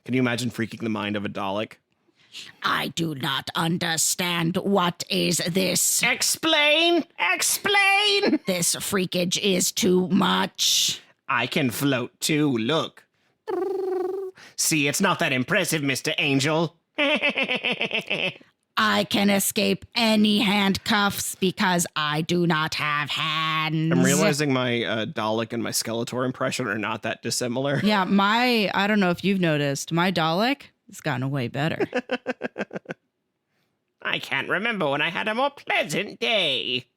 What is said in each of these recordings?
Can you imagine freaking the mind of a Dalek? I do not understand. What is this? Explain! Explain! This freakage is too much. I can float too, look. See, it's not that impressive, Mr. Angel. I can escape any handcuffs because I do not have hands. I'm realizing my Dalek and my Skeletor impression are not that dissimilar. Yeah, I don't know if you've noticed, my Dalek has gotten way better. I can't remember when I had a more pleasant day.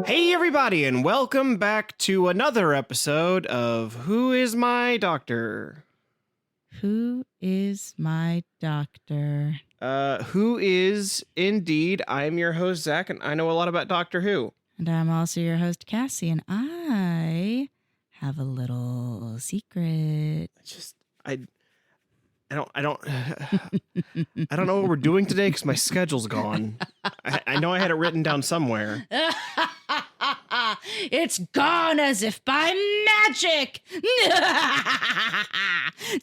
Hey everybody, and welcome back to another episode of Who is My Doctor? Who is my doctor? Who is indeed. I'm your host, Zach, and I know a lot about Doctor Who. And I'm also your host, Cassie, and I have a little secret. I don't I don't know what we're doing today because my schedule's gone. I know I had it written down somewhere. It's gone as if by magic.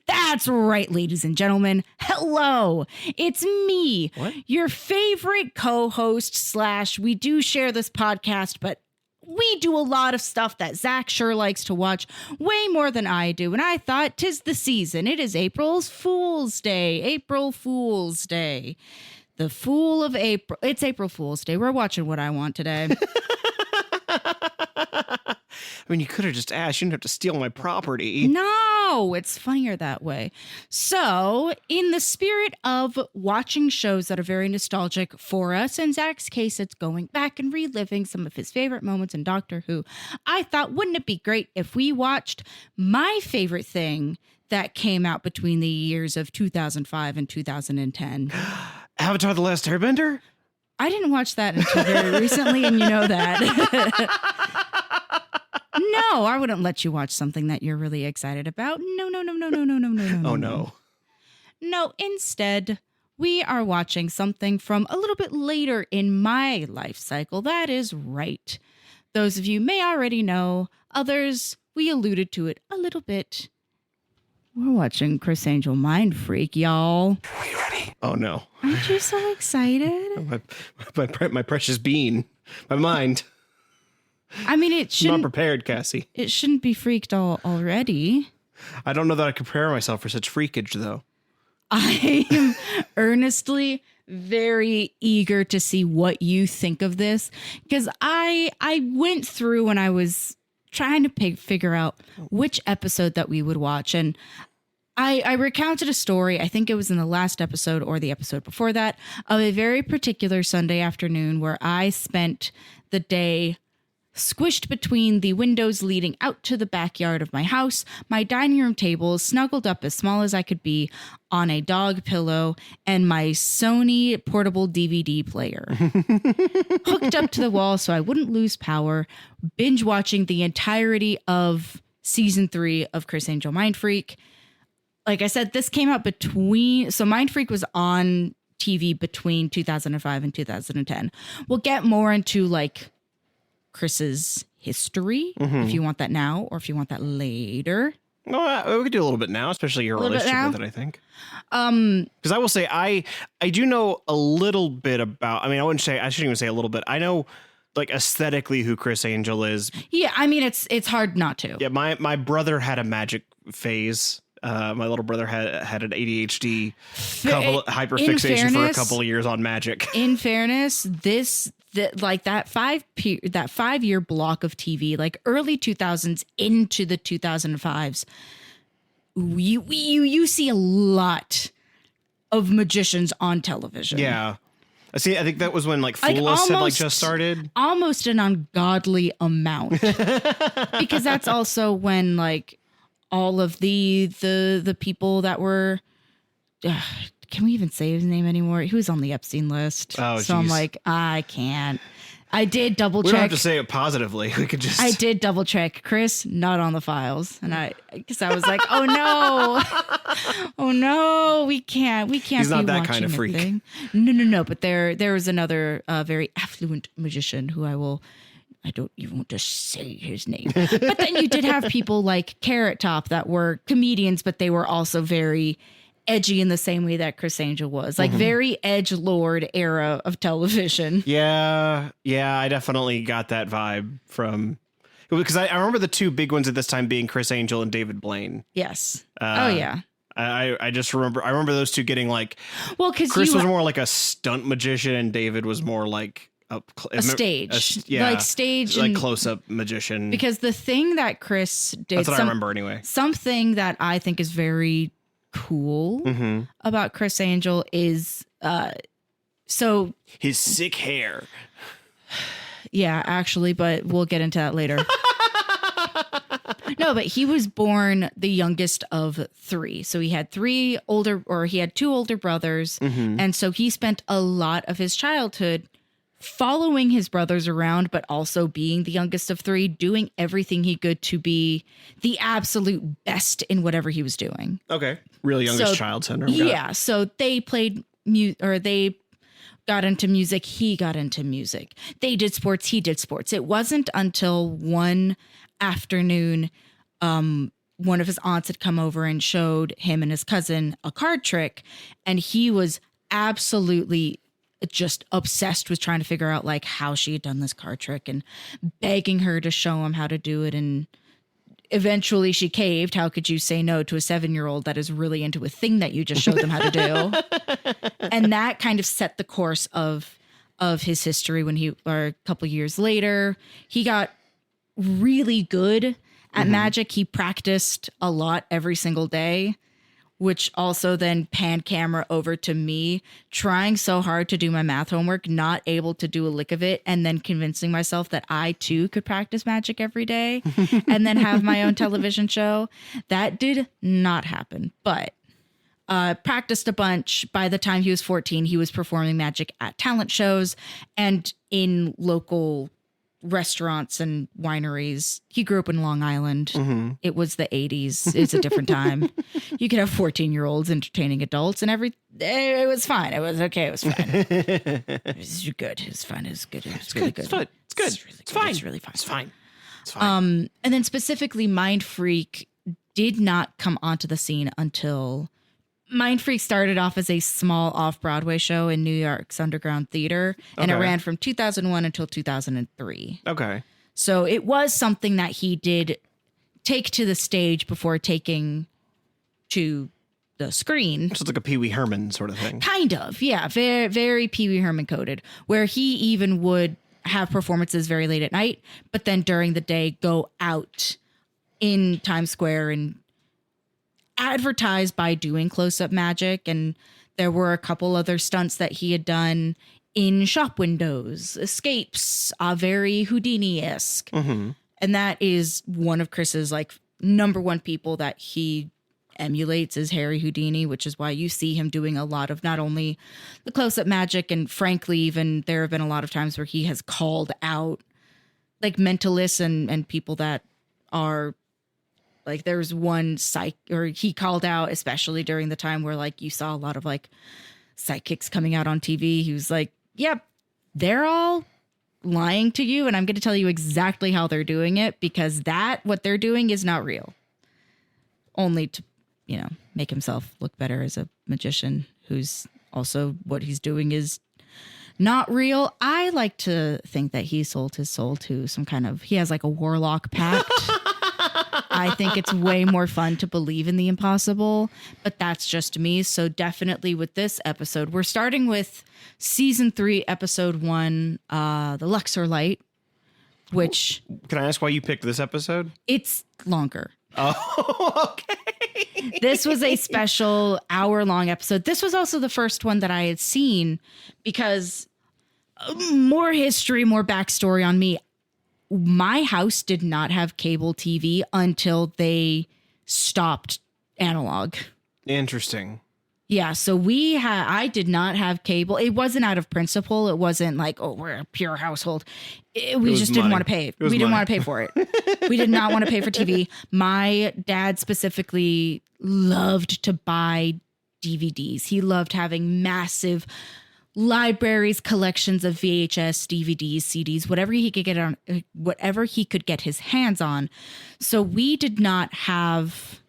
That's right, ladies and gentlemen. Hello, it's me, What? your favorite co-host / we do share this podcast, but we do a lot of stuff that Zach sure likes to watch way more than I do. And I thought 'tis the season. It is April Fool's Day. April Fool's Day. The Fool of April. It's April Fool's Day. We're watching What I Want today. I mean, you could have just asked. You didn't have to steal my property. No, it's funnier that way. So, in the spirit of watching shows that are very nostalgic for us, in Zach's case, it's going back and reliving some of his favorite moments in Doctor Who, I thought, wouldn't it be great if we watched my favorite thing that came out between the years of 2005 and 2010? Avatar: The Last Airbender? I didn't watch that until very recently, and you know that. No, I wouldn't let you watch something that you're really excited about. No. Oh, no. No, instead, we are watching something from a little bit later in my life cycle. That is right. Those of you may already know. Others, we alluded to it a little bit. We're watching Criss Angel Mindfreak, y'all. Are you ready? Oh, no. Aren't you so excited? My precious bean. My mind. I mean, I'm not prepared, Cassie. It shouldn't be freaked already. I don't know that I could prepare myself for such freakage, though. I am earnestly very eager to see what you think of this, because I went through when I was trying to figure out which episode that we would watch, and I recounted a story, I think it was in the last episode or the episode before that, of a very particular Sunday afternoon where I spent the day squished between the windows leading out to the backyard of my house, my dining room table snuggled up as small as I could be on a dog pillow, and my Sony portable DVD player hooked up to the wall so I wouldn't lose power, binge watching the entirety of season 3 of Criss Angel Mindfreak. Like I said, this came out so Mindfreak was on TV between 2005 and 2010. We'll get more into like Chris's history, if you want that now, or if you want that later. No, we could do a little bit now, especially your relationship with it, I think. Because I will say, I do know a little bit about, I shouldn't even say a little bit. I know, like, aesthetically who Criss Angel is. Yeah, I mean, it's hard not to. Yeah, my brother had a magic phase. My little brother had an ADHD hyperfixation for a couple of years on magic. In fairness, that 5-year block of TV, like early 2000s into the 2005s, you see a lot of magicians on television. Yeah. I think that was when like Fool Us had like just started. Almost an ungodly amount. Because that's also when like all of the people that were can we even say his name anymore? He was on the Epstein list. Oh, so geez. I'm like, I can't. I did double check. We don't have to say it positively. We could just. I did double check. Criss, not on the files, and because I was like, oh no, oh no, we can't. He's not that kind of freak. Thing. No. But there was another very affluent magician whu I don't even want to say his name. But then you did have people like Carrot Top that were comedians, but they were also very edgy in the same way that Criss Angel was, like very edgelord era of television. Yeah, I definitely got that vibe from, because I remember the two big ones at this time being Criss Angel and David Blaine. Yes. Oh yeah. I just remember those two getting like, well, because Criss was more like a stunt magician and David was more like a stage, like stage, like close-up magician. Because the thing that Criss did, that's what I remember anyway. Something that I think is very cool about Criss Angel is so his sick hair. Yeah, actually, but we'll get into that later. No, but he was born the youngest of three. So he had two older brothers. And so he spent a lot of his childhood following his brothers around, but also being the youngest of three, doing everything he could to be the absolute best in whatever he was doing. Okay. Real youngest child syndrome. Yeah. So they played they got into music. He got into music. They did sports. He did sports. It wasn't until one afternoon, one of his aunts had come over and showed him and his cousin a card trick. And he was absolutely just obsessed with trying to figure out like how she had done this card trick and begging her to show him how to do it. And eventually she caved. How could you say no to a 7-year-old that is really into a thing that you just showed them how to do? And that kind of set the course of his history when a couple years later, he got really good at magic. He practiced a lot every single day, which also then panned camera over to me trying so hard to do my math homework, not able to do a lick of it, and then convincing myself that I too could practice magic every day and then have my own television show. That did not happen, but practiced a bunch. By the time he was 14, he was performing magic at talent shows and in local restaurants and wineries. He grew up in Long Island. It was the 80s. It's a different time. You could have 14-year-olds entertaining adults and it was fine. It was okay. It was fine. It was good. It was fun. It was good. It was really good. It's fun. It's good. It's really it's good. fine. It's really fine. It's fine. It's fine. And then specifically Mindfreak did not come onto the scene until Mindfreak started off as a small off-Broadway show in New York's Underground Theater, and it ran from 2001 until 2003. Okay. So it was something that he did take to the stage before taking to the screen. So it's like a Pee Wee Herman sort of thing. Kind of, yeah. Very, very Pee Wee Herman coded, where he even would have performances very late at night, but then during the day go out in Times Square and advertised by doing close-up magic. And there were a couple other stunts that he had done in shop windows, escapes, very Houdini-esque. And that is one of Criss's like number one people that he emulates is Harry Houdini, which is why you see him doing a lot of not only the close-up magic, and frankly, even there have been a lot of times where he has called out like mentalists and people that are like, there's one he called out, especially during the time where like you saw a lot of like psychics coming out on TV. He was like, yep, they're all lying to you. And I'm going to tell you exactly how they're doing it, because what they're doing is not real. Only to, make himself look better as a magician who's also what he's doing is not real. I like to think that he sold his soul to he has like a warlock pact. I think it's way more fun to believe in the impossible, but that's just me. So definitely with this episode, we're starting with season 3, episode 1, the Luxor Light, which... Can I ask why you picked this episode? It's longer. Oh, okay. This was a special hour-long episode. This was also the first one that I had seen because more history, more backstory on me. My house did not have cable TV until they stopped analog. Interesting. Yeah, so I did not have cable. It wasn't out of principle. It wasn't like, oh, we're a pure household. We just didn't want to pay. We didn't want to pay for it. We did not want to pay for TV. My dad specifically loved to buy DVDs. He loved having massive libraries, collections of VHS, DVDs, CDs, whatever he could get his hands on. So we did not have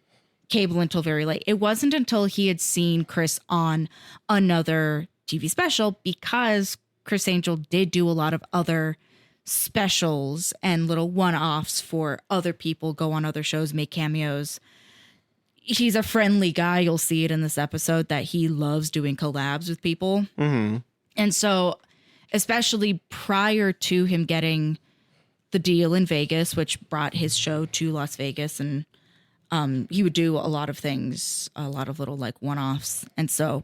cable until very late. It wasn't until he had seen Criss on another TV special, because Criss Angel did do a lot of other specials and little one-offs for other people, go on other shows, make cameos. He's a friendly guy. You'll see it in this episode that he loves doing collabs with people. Mm-hmm. And so, especially prior to him getting the deal in Vegas, which brought his show to Las Vegas, and he would do a lot of things, a lot of little like one-offs. And so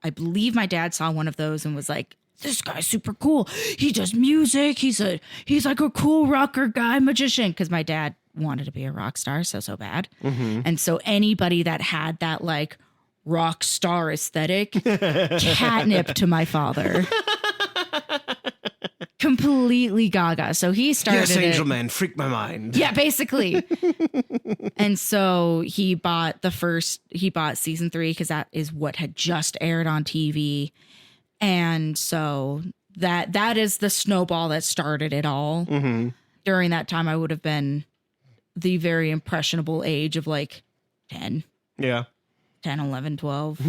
I believe my dad saw one of those and was like, this guy's super cool. He does music. He's like a cool rocker guy, magician. Because my dad wanted to be a rock star so bad. Mm-hmm. And so anybody that had that like rock star aesthetic, catnip to my father. Completely gaga. So he started Yes, Angel Man, freak my mind. Yeah, basically. And so he bought season 3 because that is what had just aired on TV. And so that is the snowball that started it all. Mm-hmm. During that time, I would have been the very impressionable age of like 10. Yeah. 10, 11, 12.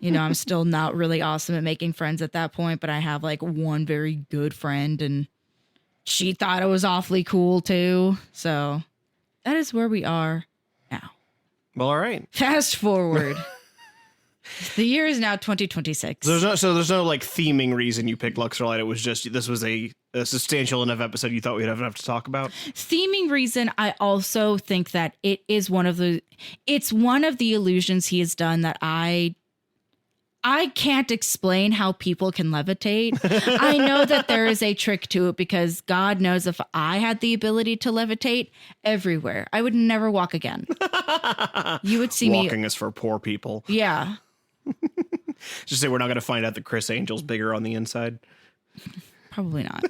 I'm still not really awesome at making friends at that point, but I have like one very good friend and she thought it was awfully cool too. So that is where we are now. Well, all right. Fast forward. The year is now 2026. There's no like theming reason you picked Lux or Light. It was just, this was a substantial enough episode you thought we'd have enough to talk about. Theming reason, I also think that it's one of the illusions he has done that I can't explain how people can levitate. I know that there is a trick to it because God knows if I had the ability to levitate everywhere, I would never walk again. You would see Walking is for poor people. Yeah. Just say we're not going to find out that Criss Angel's bigger on the inside. Probably not.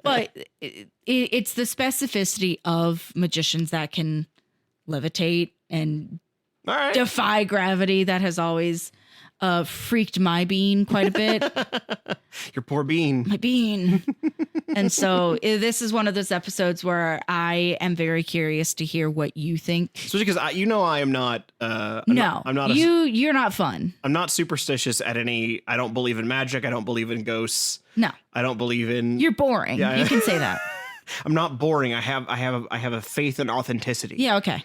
But it's the specificity of magicians that can levitate and defy gravity that has always freaked my bean quite a bit. Your poor bean. My bean. And so this is one of those episodes where I am very curious to hear what you think. Especially because I am not. You're not fun. I'm not superstitious at any. I don't believe in magic. I don't believe in ghosts. No. I don't believe in. You're boring. Yeah, you can say that. I'm not boring. I have a faith in authenticity. Yeah. Okay.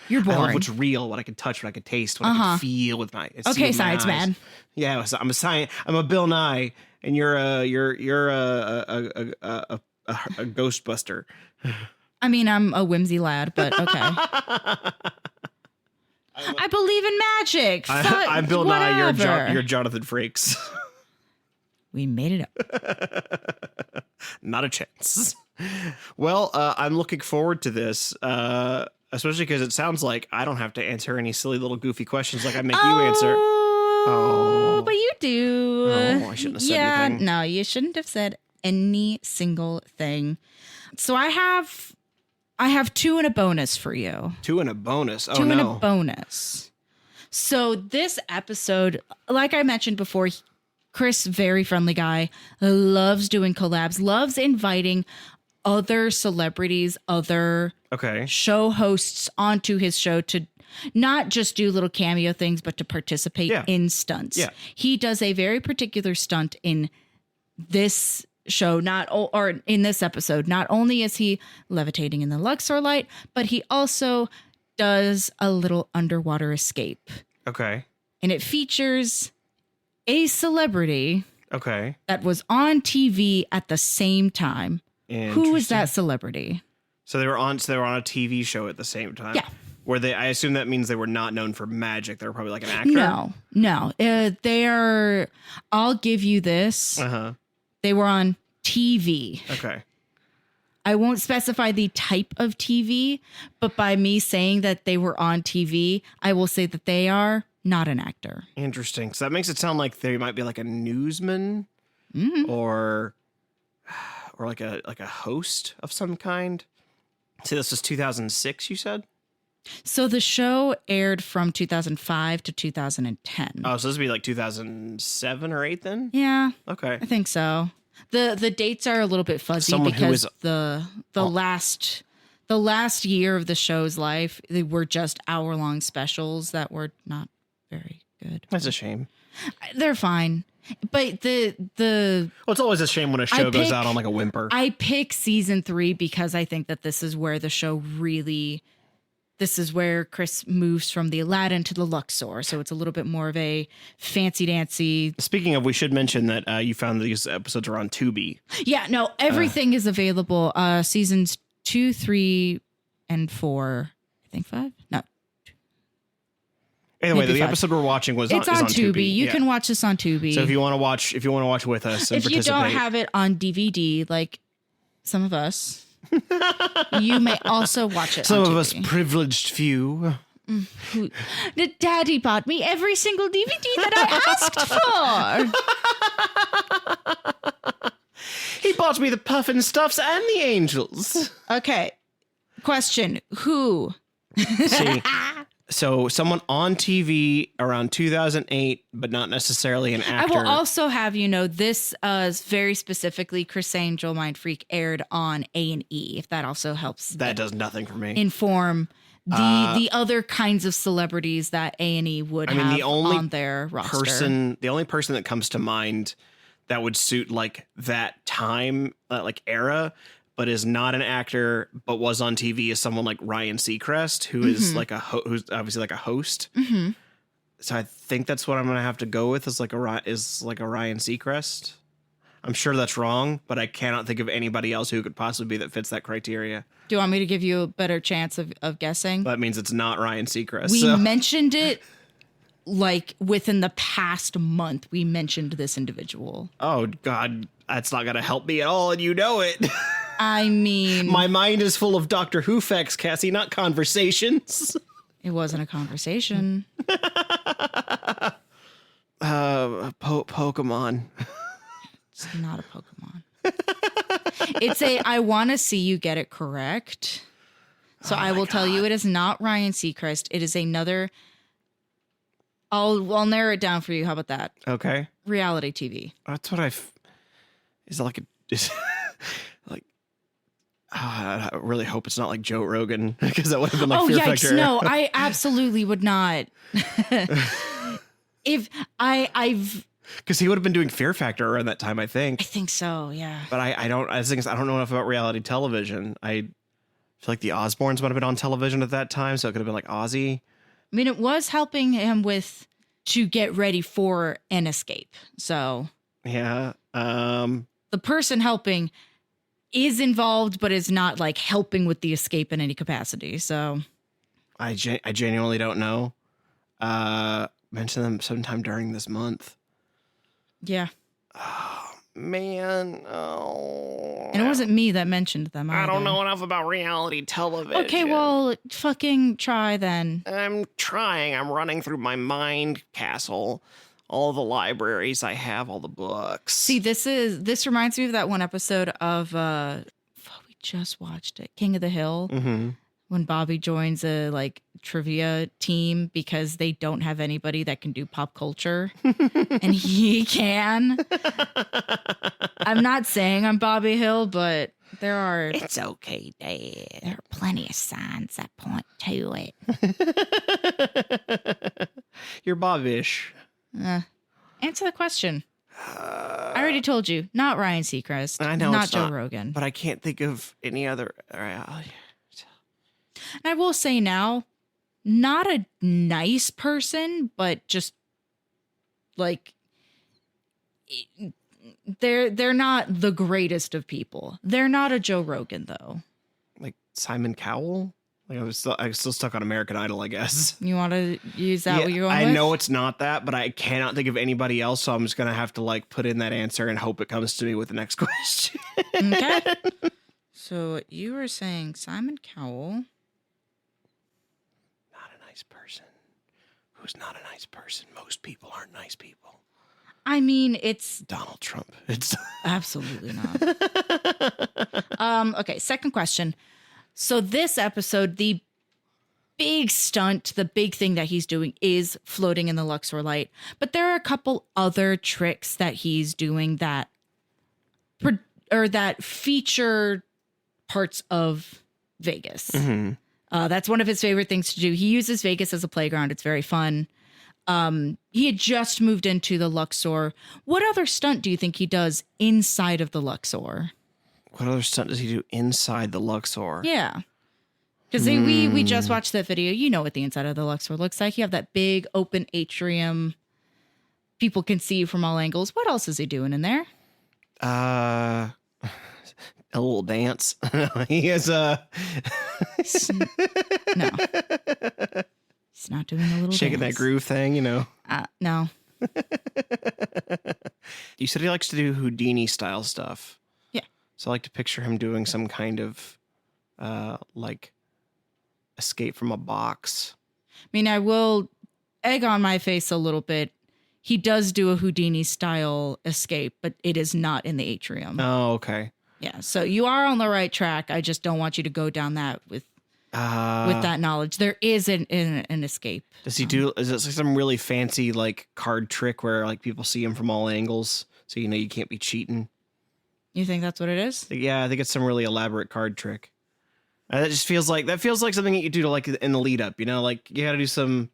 You're boring. I love what's real, what I can touch, what I can taste, what I can feel with my. Okay, science man. Yeah, I'm a science. I'm a Bill Nye, and you're a Ghostbuster. I mean, I'm a whimsy lad, but okay. I believe in magic. I'm Bill Nye. You're Jonathan Frakes. We made it up. Not a chance. Well, I'm looking forward to this. Especially because it sounds like I don't have to answer any silly little goofy questions like I make you answer. Oh, but you do. Oh, I shouldn't have said anything. No, you shouldn't have said any single thing. So I have 2 and a bonus for you. 2 and a bonus? Oh, 2 no. and a bonus. So this episode, like I mentioned before, Criss, very friendly guy, loves doing collabs, loves inviting other celebrities, other show hosts onto his show to not just do little cameo things, but to participate in stunts. Yeah. He does a very particular stunt in this show, or in this episode. Not only is he levitating in the Luxor light, but he also does a little underwater escape. Okay. And it features a celebrity that was on TV at the same time. Who was that celebrity? So they were on a TV show at the same time. Yeah. I assume that means they were not known for magic. They were probably like an actor. No. They are. I'll give you this. They were on TV. Okay. I won't specify the type of TV, but by me saying that they were on TV, I will say that they are not an actor. Interesting. So that makes it sound like they might be like a newsman or like a host of some kind. See, this is 2006, you said? So the show aired from 2005 to 2010. Oh, so this would be like 2007 or 8 then? Yeah. Okay. I think so. The dates are a little bit fuzzy because the last year of the show's life, they were just hour-long specials that were not very good. That's a shame. They're fine. But well, it's always a shame when a show goes out on like a whimper. I pick season 3 because I think that this is where Criss moves from the Aladdin to the Luxor. So it's a little bit more of a fancy dancy. Speaking of, we should mention that you found these episodes are on Tubi. Yeah, no, everything is available. Seasons 2, 3, and 4. I think 5? No. Either way, the episode we're watching is on Tubi. You can watch this on Tubi. So if you want to watch with us and if you don't have it on DVD, like some of us, you may also watch it. Some on of Tubi. us privileged few. Daddy bought me every single DVD that I asked for. He bought me the Puffin Stuffs and the Angels. Okay. Question: Who? See. So someone on TV around 2008, but not necessarily an actor. I will also have you know this very specifically Criss Angel Mindfreak aired on A&E, if that also helps. That does nothing for me. Inform the other kinds of celebrities that A&E would have on their roster. The only person that comes to mind that would suit like that time, like era, but is not an actor, but was on TV, is someone like Ryan Seacrest, who is like who's obviously like a host. Mm-hmm. So I think that's what I'm gonna have to go with is like a Ryan Seacrest. I'm sure that's wrong, but I cannot think of anybody else who could possibly be that fits that criteria. Do you want me to give you a better chance of guessing? That means it's not Ryan Seacrest. We mentioned it like within the past month. We mentioned this individual. Oh God, that's not gonna help me at all, and you know it. I mean, my mind is full of Doctor Who facts, Cassie, not conversations. It wasn't a conversation. Pokemon. It's not a Pokemon. It's I want to see you get it correct. So I will tell you, it is not Ryan Seacrest. It is another. I'll narrow it down for you. How about that? Okay. Reality TV. That's what is it like a? I really hope it's not like Joe Rogan, because that would have been like Fear Factor. No, I absolutely would not. If I've because he would have been doing Fear Factor around that time, I think. I think so, yeah. But I don't know enough about reality television. I feel like the Osbournes would have been on television at that time, so it could have been like Ozzy. I mean, it was helping him to get ready for an escape. So yeah, the person helping is involved, but is not like helping with the escape in any capacity. So I genuinely don't know. Mention them sometime during this month. Yeah. Oh man. Oh. And it wasn't me that mentioned them either. I don't know enough about reality television. Okay, well, fucking try then. I'm trying. I'm running through my mind castle. All the libraries I have, all the books. See, this reminds me of that one episode of we just watched it, King of the Hill, when Bobby joins a like trivia team because they don't have anybody that can do pop culture, and he can. I'm not saying I'm Bobby Hill, but there are. It's okay, Dad. There are plenty of signs that point to it. You're Bob-ish. Answer the question. I already told you, not Ryan Seacrest. I know, not it's Joe not, Rogan. but I can't think of any other. And I will say now, not a nice person, but just like they're not the greatest of people. They're not a Joe Rogan though. Like Simon Cowell. Like I was still stuck on American Idol, I guess. You want to use that? What you're going I with? know it's not that, but I cannot think of anybody else, so I'm just gonna have to like put in that answer and hope it comes to me with the next question. Okay. So you were saying Simon Cowell. Not a nice person. Who's not a nice person? Most people aren't nice people. I mean, it's Donald Trump. It's absolutely not. Okay, second question. So this episode, the big stunt, the big thing that he's doing is floating in the Luxor light. But there are a couple other tricks that he's doing that feature parts of Vegas. Mm-hmm. That's one of his favorite things to do. He uses Vegas as a playground. It's very fun. He had just moved into the Luxor. What other stunt do you think he does inside of the Luxor? What other stunt does he do inside the Luxor? Yeah. Because we just watched that video. You know what the inside of the Luxor looks like. You have that big open atrium. People can see you from all angles. What else is he doing in there? A little dance. He has a... No. He's not doing a little shaking dance. that groove thing, you know. No. You said he likes to do Houdini style stuff. Yeah. So I like to picture him doing some kind of like escape from a box. I mean, I will egg on my face a little bit. He does do a Houdini style escape, but it is not in the atrium. Oh, okay. Yeah. So you are on the right track. I just don't want you to go down that with that knowledge. There is an escape. Does he do? Is it like some really fancy like card trick where like people see him from all angles, so you know you can't be cheating? You think that's what it is? Yeah, I think it's some really elaborate card trick. That just feels like something that you do to like in the lead up. You know, like you got to do some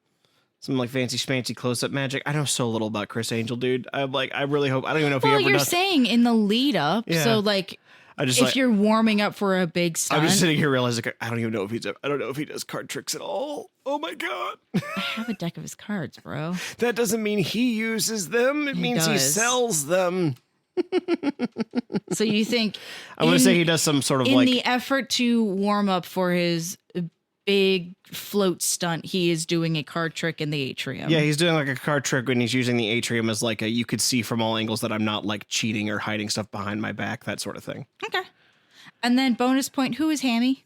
like fancy schmancy close up magic. I know so little about Criss Angel, dude. I really hope. I don't even know if he ever does. Well, you're saying in the lead up, Yeah. so like. If like, you're warming up for a big stunt. I'm just sitting here realizing I don't know if he does card tricks at all. Oh my god! I have a deck of his cards, bro. That doesn't mean he uses them. It means he sells them. So you think I'm going to say he does some sort of in the effort to warm up for his big float stunt, he is doing a card trick in the atrium. Yeah, he's doing like a card trick when he's using the atrium as like you could see from all angles that I'm not like cheating or hiding stuff behind my back, that sort of thing. Okay. And then bonus point, who is Hammy?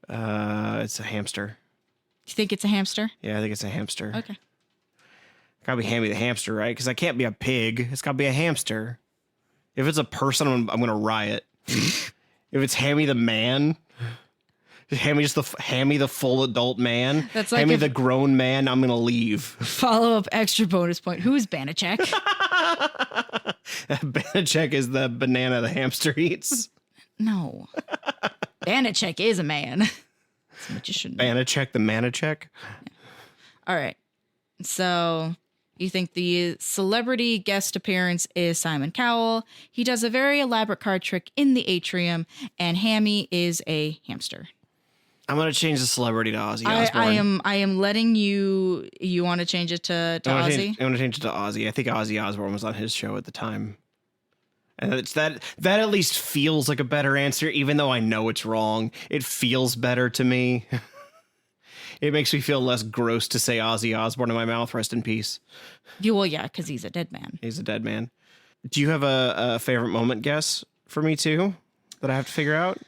It's a hamster. You think it's a hamster? Yeah, I think it's a hamster. Okay. Gotta be Hammy the hamster, right? Because I can't be a pig. It's gotta be a hamster. If it's a person, I'm gonna riot. If it's Hammy the man, Hammy the full adult man, that's like Hammy the grown man, I'm gonna leave. Follow up extra bonus point. Who is Banachek? Banachek is the banana the hamster eats. No. Banachek is a man. That's what you shouldn't. Banachek the Manachek. Yeah. All right. So you think the celebrity guest appearance is Simon Cowell. He does a very elaborate card trick in the atrium, and Hammy is a hamster. I'm gonna change the celebrity to Ozzy Osbourne. I am letting you. You want to change it to Ozzy? I want to change it to Ozzy. I think Ozzy Osbourne was on his show at the time, and it's that at least feels like a better answer, even though I know it's wrong. It feels better to me. It makes me feel less gross to say Ozzy Osbourne in my mouth. Rest in peace. Well, yeah, because he's a dead man. He's a dead man. Do you have a favorite moment guess for me too that I have to figure out?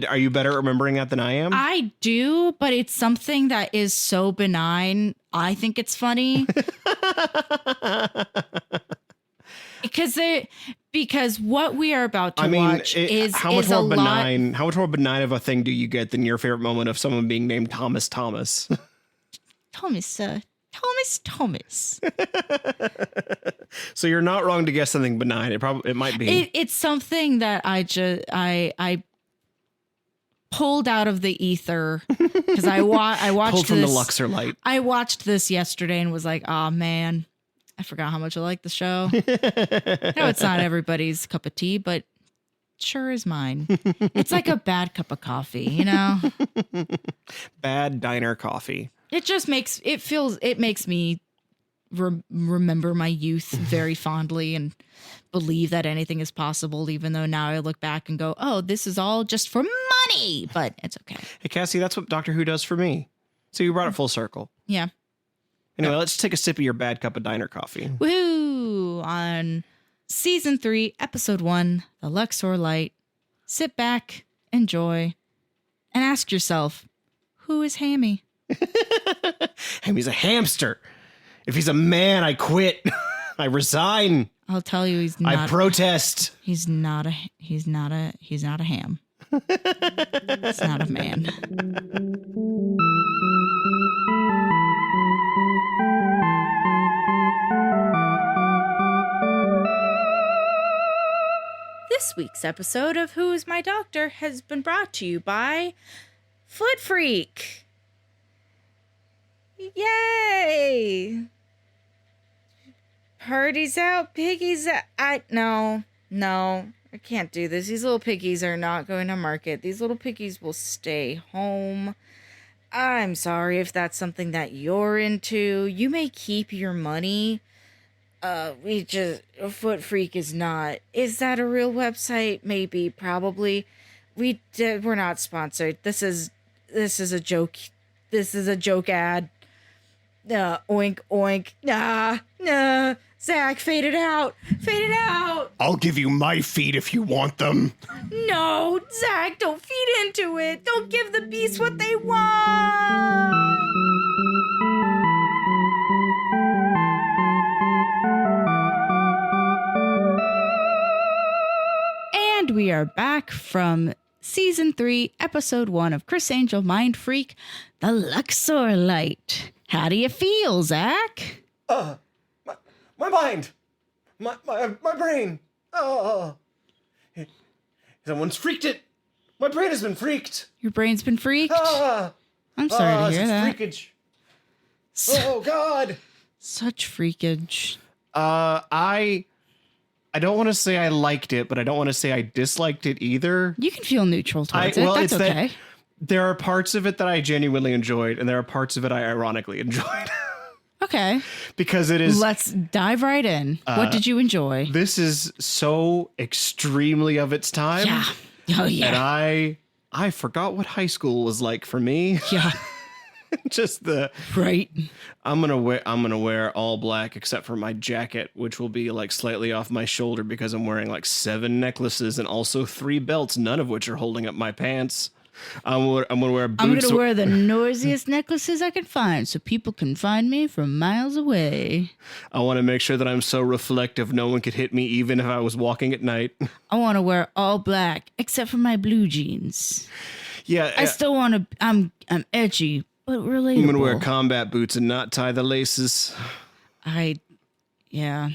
Are you better at remembering that than I am? I do, but it's something that is so benign. I think it's funny. Because what we are about to watch is how much more benign of a thing do you get than your favorite moment of someone being named Thomas? Thomas. So you're not wrong to guess something benign. It might be. It's something that I pulled out of the ether because I watched pulled from the Luxor light. I watched this yesterday and was like, oh man, I forgot how much I like the show. No, it's not everybody's cup of tea, but sure is mine. It's like a bad cup of coffee, you know? Bad diner coffee. It just makes me remember my youth very fondly and believe that anything is possible, even though now I look back and go, oh, this is all just for money, but it's okay. Hey, Cassie, that's what Doctor Who does for me. So you brought it full circle. Yeah. Anyway, let's take a sip of your bad cup of diner coffee. Woo! On season 3, episode 1, The Luxor Light, sit back, enjoy, and ask yourself, who is Hammy? Hammy's a hamster. If he's a man, I quit. I resign. I'll tell you, he's not. I protest. He's not a ham. He's not a man. This week's episode of Who is My Doctor has been brought to you by Foot Freak. Yay! Party's out, piggies out. No, I can't do this. These little piggies are not going to market. These little piggies will stay home. I'm sorry if that's something that you're into. You may keep your money. Foot Freak is not. Is that a real website? Maybe, probably. We're not sponsored. This is a joke. This is a joke ad. Oink, oink. Nah. Zach, fade it out. I'll give you my feet if you want them. No, Zach, don't feed into it. Don't give the beasts what they want. And we are back from Season 3, Episode 1 of Criss Angel Mindfreak, the Luxor Light. How do you feel, Zach? My mind. My brain. Oh. Someone's freaked it. My brain has been freaked. Your brain's been freaked? I'm sorry to hear that. Freakage. Oh, God. Such freakage. I don't want to say I liked it, but I don't want to say I disliked it either. You can feel neutral towards it. That's okay. There are parts of it that I genuinely enjoyed, and there are parts of it I ironically enjoyed. Okay. Because it is... Let's dive right in. What did you enjoy? This is so extremely of its time. Yeah. Oh, yeah. And I forgot what high school was like for me. Yeah. Just the... Right. I'm gonna wear all black except for my jacket, which will be like slightly off my shoulder because I'm wearing like 7 necklaces and also 3 belts, none of which are holding up my pants. I'm gonna wear boots. I'm gonna wear the noisiest necklaces I can find so people can find me from miles away. I want to make sure that I'm so reflective no one could hit me even if I was walking at night. I want to wear all black except for my blue jeans. Yeah. I still want to. I'm edgy, but relatable. I'm gonna wear combat boots and not tie the laces. Yeah.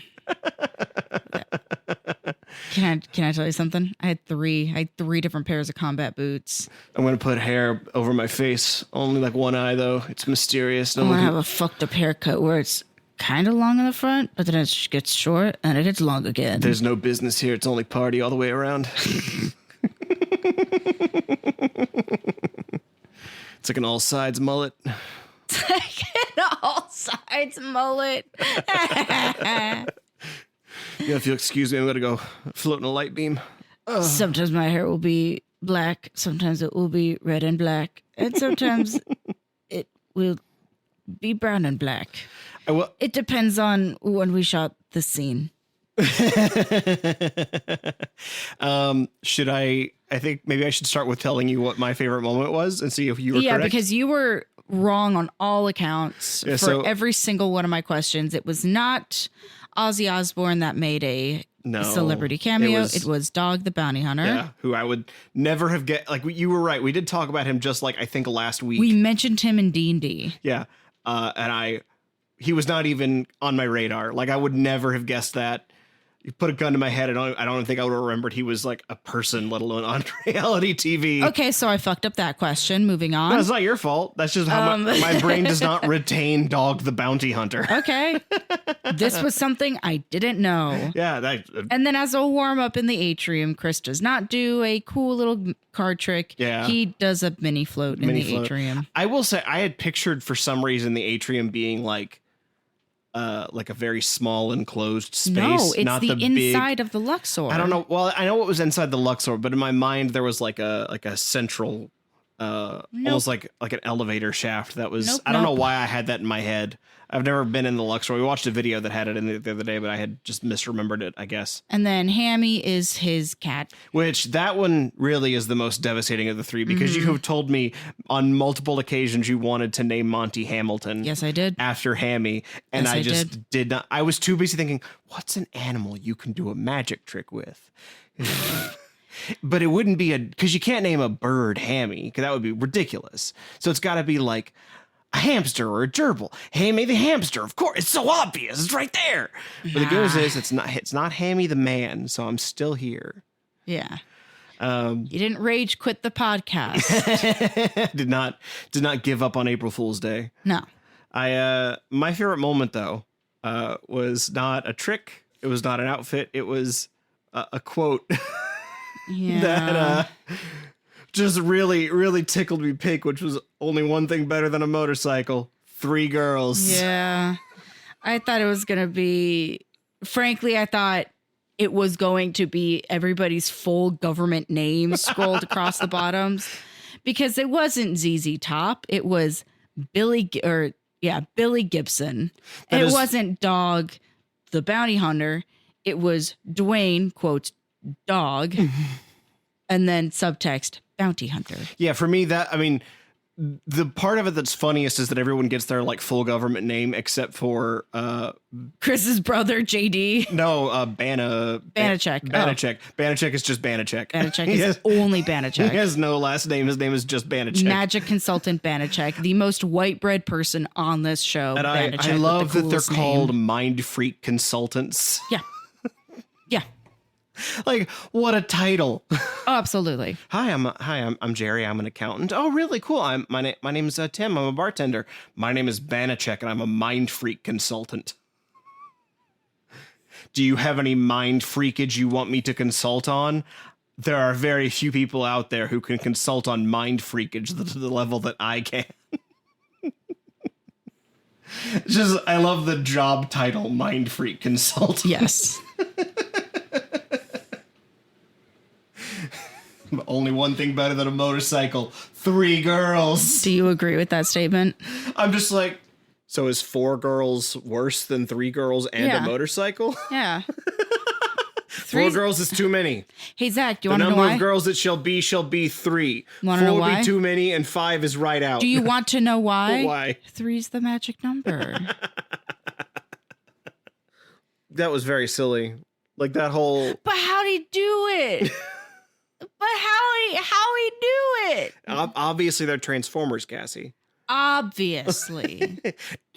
Can I tell you something? I had 3 different pairs of combat boots. I'm gonna put hair over my face. Only like one eye though. It's mysterious. I'm gonna have a fucked up haircut where it's kind of long in the front, but then it gets short and it gets long again. There's no business here. It's only party all the way around. It's like an all sides mullet. It's like an all sides mullet. Yeah, if you'll excuse me, I'm gonna go float in a light beam. Sometimes my hair will be black. Sometimes it will be red and black. And sometimes it will be brown and black. It depends on when we shot the scene. Should I think maybe I should start with telling you what my favorite moment was and see if you were correct. Yeah, because you were wrong on all accounts for every single one of my questions. It was not Ozzy Osbourne that made a celebrity cameo. It was Dog the Bounty Hunter. Yeah, who I would never have you were right. We did talk about him just like I think last week. We mentioned him in D&D. Yeah. And he was not even on my radar. Like I would never have guessed that. You put a gun to my head, and I don't think I would have remembered he was like a person, let alone on reality TV. Okay, so I fucked up that question. Moving on. No, it's not your fault. That's just how my brain does not retain Dog the Bounty Hunter. Okay. This was something I didn't know. Yeah. And then as a warm-up in the atrium, Criss does not do a cool little card trick. Yeah. He does a mini float in the atrium. I will say I had pictured for some reason the atrium being like a very small enclosed space. No, it's not the inside big, of the Luxor. I don't know. Well, I know what was inside the Luxor, but in my mind there was like a central almost like an elevator shaft. That was, Nope, I don't know why I had that in my head. I've never been in the Luxor. We watched a video that had it in the other day, but I had just misremembered it, I guess. And then Hammy is his cat. Which that one really is the most devastating of the three, because you have told me on multiple occasions you wanted to name Monty Hamilton. Yes, I did. After Hammy. And Yes, I I just did not. I was too busy thinking, what's an animal you can do a magic trick with? But it wouldn't be because you can't name a bird Hammy, because that would be ridiculous. So it's got to be like a hamster or a gerbil. Hammy the hamster, of course. It's so obvious. It's right there. But the good news is it's not Hammy the man, so I'm still here. Yeah. You didn't rage quit the podcast. did not give up on April Fool's Day. No. My favorite moment though was not a trick. It was not an outfit. It was a quote Yeah. that just really, really tickled me pink, which was only one thing better than a motorcycle. 3 girls. Yeah. I thought it was going to be, frankly, I thought it was going to be everybody's full government names scrolled across the bottoms, because it wasn't ZZ Top. It was Billy Gibson. That It is- wasn't Dog the Bounty Hunter. It was Dwayne, quote, Dog. And then subtext, Bounty Hunter. Yeah, for me, the part of it that's funniest is that everyone gets their like full government name except for Chris's brother, JD. no, Banachek. Banachek. Banachek is just Banachek. Banachek He is has- only He Banachek. has no last name. His name is just Banachek. Magic consultant Banachek, the most white bread person on this show. And I Banachek with love the that they're coolest called name. Mindfreak consultants. Yeah. Yeah. Like, what a title. Oh, absolutely. Hi, I'm Jerry. I'm an accountant. Oh, really cool. My name is Tim. I'm a bartender. My name is Banachek, and I'm a mind freak consultant. Do you have any mind freakage you want me to consult on? There are very few people out there who can consult on mind freakage to the level that I can. Just, I love the job title, mind freak consultant. Yes. Only one thing better than a motorcycle. 3 girls. Do you agree with that statement? I'm just like, so is 4 girls worse than 3 girls and Yeah. a motorcycle? Yeah. 4 girls is too many. Hey, Zach, do you The want to know number why? of girls that shall be 3. Wanna 4 know would why? be too many, and 5 is right out. Do you want to know why? Why? 3's the magic number. That was very silly. Like that whole. But how'd he do it? But how he do it? Obviously, they're Transformers, Cassie. Obviously.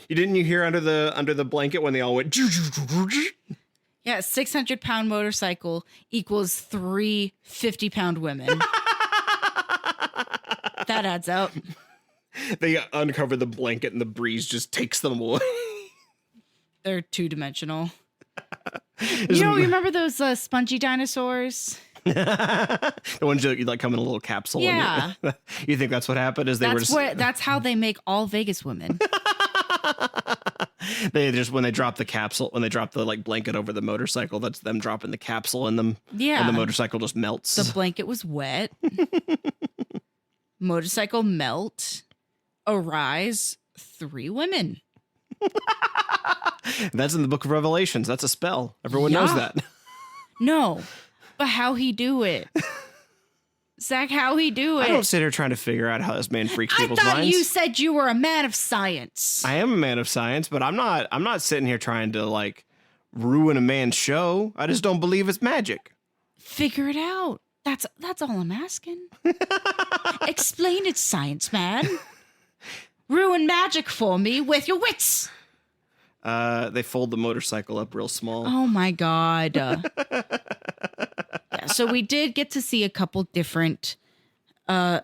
Didn't you hear under the blanket when they all went? Yeah, 600-pound motorcycle equals 3 50-pound women. That adds up. They uncover the blanket and the breeze just takes them away. They're 2-dimensional. You remember those spongy dinosaurs? The ones that you like come in a little capsule. Yeah. And you think that's what happened? Is they were just, That's how they make all Vegas women. they just when they drop the capsule, when they drop the like blanket over the motorcycle, that's them dropping the capsule in them. Yeah. And the motorcycle just melts. The blanket was wet. Motorcycle melt. Arise 3 women. That's in the Book of Revelations. That's a spell. Everyone knows Yeah. that. No, but how he do it? Zach, how he do it? I don't sit here trying to figure out how this man freaks I people's thought minds. you said you were a man of science. I am a man of science, but I'm not sitting here trying to like ruin a man's show. I just don't believe it's magic. Figure it out. That's all I'm asking. Explain it, science man. Ruin magic for me with your wits. They fold the motorcycle up real small. Oh my God. Yeah, so we did get to see a couple different, we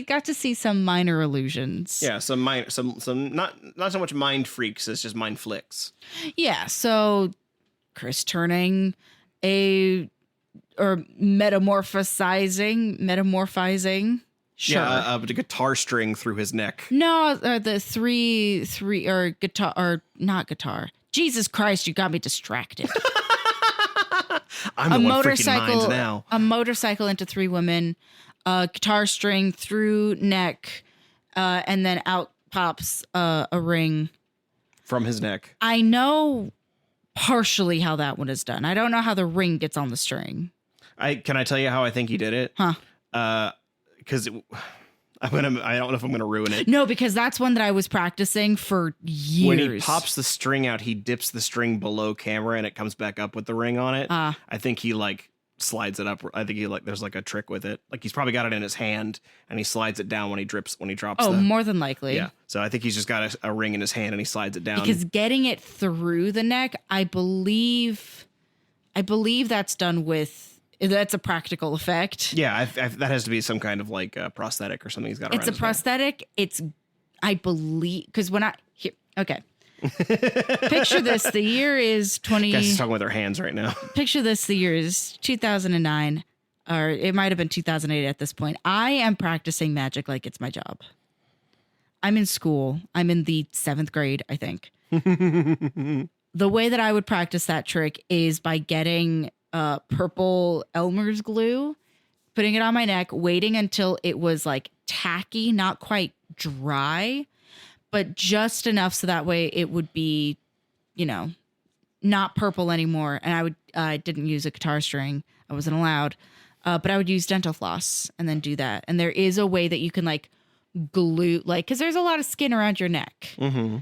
got to see some minor illusions. Yeah, some not so much mind freaks as just mind flicks. Yeah, so Criss turning metamorphizing. Sure. Yeah, the guitar string through his neck. No, the three or guitar or not guitar. Jesus Christ, you got me distracted. I'm the one freaking minds now. A motorcycle into 3 women. guitar string through neck, and then out pops a ring from his neck. I know partially how that one is done. I don't know how the ring gets on the string. Can I tell you how I think he did it? Huh? Because I don't know if I'm gonna ruin it. No, because that's one that I was practicing for years. When he pops the string out, he dips the string below camera and it comes back up with the ring on it. I think he like slides it up. I think he like there's like a trick with it. Like he's probably got it in his hand and he slides it down when he drops. Oh, more than likely. Yeah. So I think he's just got a ring in his hand and he slides it down. Because getting it through the neck, I believe that's done with. That's a practical effect. Yeah, that has to be some kind of like prosthetic or something he's got around. It's a prosthetic. I believe, because okay. Picture this. The year is 20. Cassie's talking with her hands right now. Picture this. The year is 2009, or it might have been 2008 at this point. I am practicing magic like it's my job. I'm in school. I'm in the 7th grade, I think. The way that I would practice that trick is by getting purple Elmer's glue, putting it on my neck, waiting until it was like tacky, not quite dry, but just enough so that way it would be, not purple anymore. And I didn't use a guitar string. I wasn't allowed, but I would use dental floss and then do that. And there is a way that you can like glue, like, because there's a lot of skin around your neck. Mm-hmm.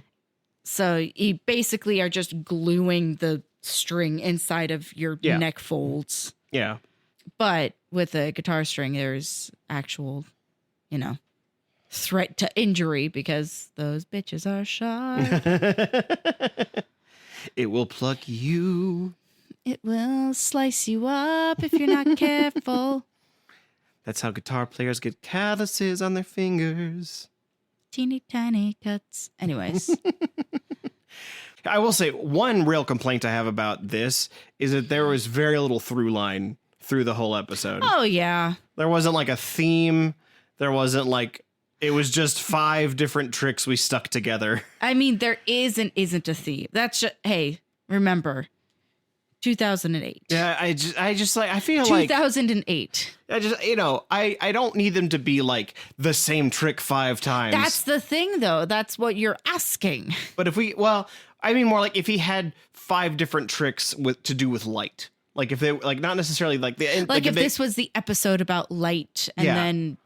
So you basically are just gluing the string inside of your neck folds. Yeah. But with a guitar string, there's actual, threat to injury because those bitches are sharp. It will pluck you. It will slice you up if you're not careful. That's how guitar players get calluses on their fingers. Teeny tiny cuts. Anyways. I will say one real complaint I have about this is that there was very little through line through the whole episode. Oh, yeah. There wasn't like a theme. There wasn't like, it was just 5 different tricks we stuck together. I mean, there is and isn't a theme. That's just, hey, remember, 2008. Yeah, I just like, I feel like 2008. I just, I don't need them to be like the same trick 5 times. That's the thing, though. That's what you're asking. But I mean more like if he had 5 different tricks to do with light. Like if they like not necessarily like the like if this was the episode about light and then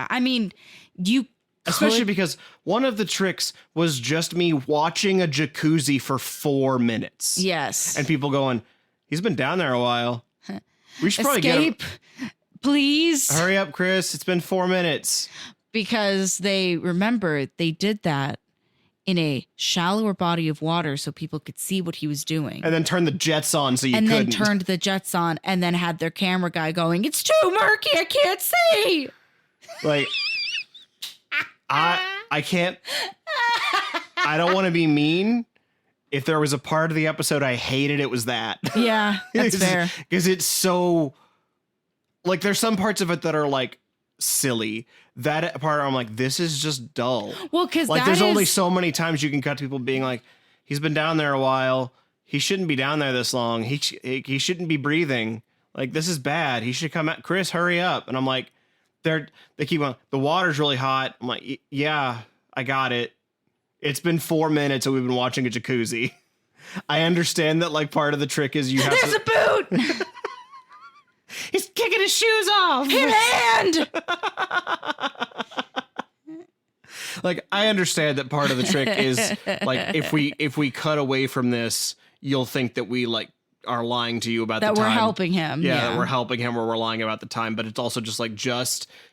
I mean you especially because one of the tricks was just me watching a jacuzzi for 4 minutes. Yes. And people going, he's been down there a while. We should probably escape, please. Hurry up, Criss. It's been 4 minutes. Because they did that in a shallower body of water so people could see what he was doing. And then turned the jets on so you couldn't. couldn't. And then turned the jets on and then had their camera guy going, it's too murky, I can't see. Like, I can't, I don't want to be mean. If there was a part of the episode I hated, it was that. Yeah, that's fair. Because it's so, like, there's some parts of it that are like silly. That part I'm like, this is just dull. Well, because like there's only so many times you can cut to people being like, he's been down there a while. He shouldn't be down there this long. He shouldn't be breathing. Like, this is bad. He should come out. Criss, hurry up. And I'm like, they keep on, the water's really hot. I'm like, yeah, I got it. It's been 4 minutes and we've been watching a jacuzzi. I understand that like part of the trick is you have There's a boot. He's kicking his shoes off. Hit hand. Like, I understand that part of the trick is like if we cut away from this, you'll think that we like are lying to you about that the time. We're helping him. Yeah, that we're helping him or we're lying about the time. But it's also just like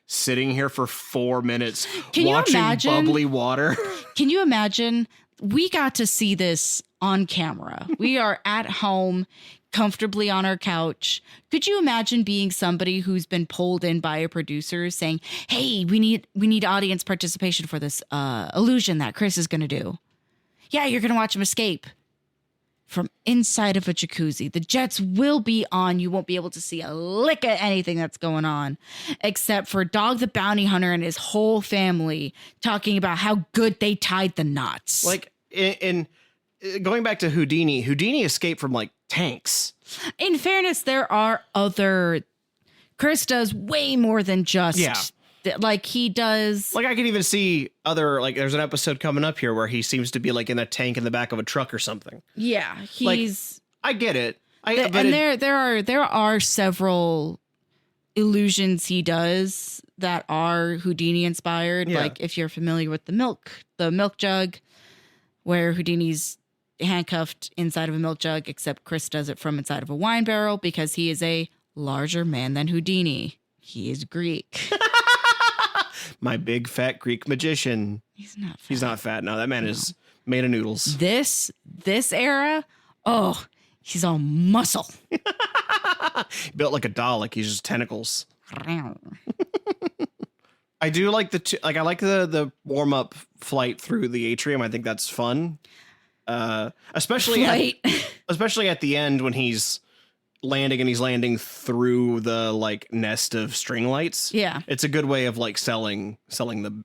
sitting here for 4 minutes watching bubbly water. Can you imagine? We got to see this on camera. We are at home, comfortably on our couch. Could you imagine being somebody who's been pulled in by a producer saying, hey, we need audience participation for this illusion that Criss is going to do. Yeah, you're going to watch him escape from inside of a jacuzzi. The jets will be on. You won't be able to see a lick of anything that's going on, except for Dog the Bounty Hunter and his whole family talking about how good they tied the knots. Like, in going back to Houdini escaped from like tanks. In fairness, there are other Criss does way more than just like he does. Like I can even see other, like there's an episode coming up here where he seems to be like in a tank in the back of a truck or something. Yeah, he's. Like, I get it. There are several illusions he does that are Houdini inspired. Yeah. Like if you're familiar with the milk jug, where Houdini's handcuffed inside of a milk jug, except Criss does it from inside of a wine barrel because he is a larger man than Houdini. He is Greek. My big fat Greek magician. He's not fat. He's not fat. No, that man is made of noodles. This era, he's all muscle. Built like a doll, like he's just tentacles. I do like I like the warm up flight through the atrium. I think that's fun. Especially at the end when he's landing and he's landing through the like nest of string lights. Yeah. It's a good way of like selling the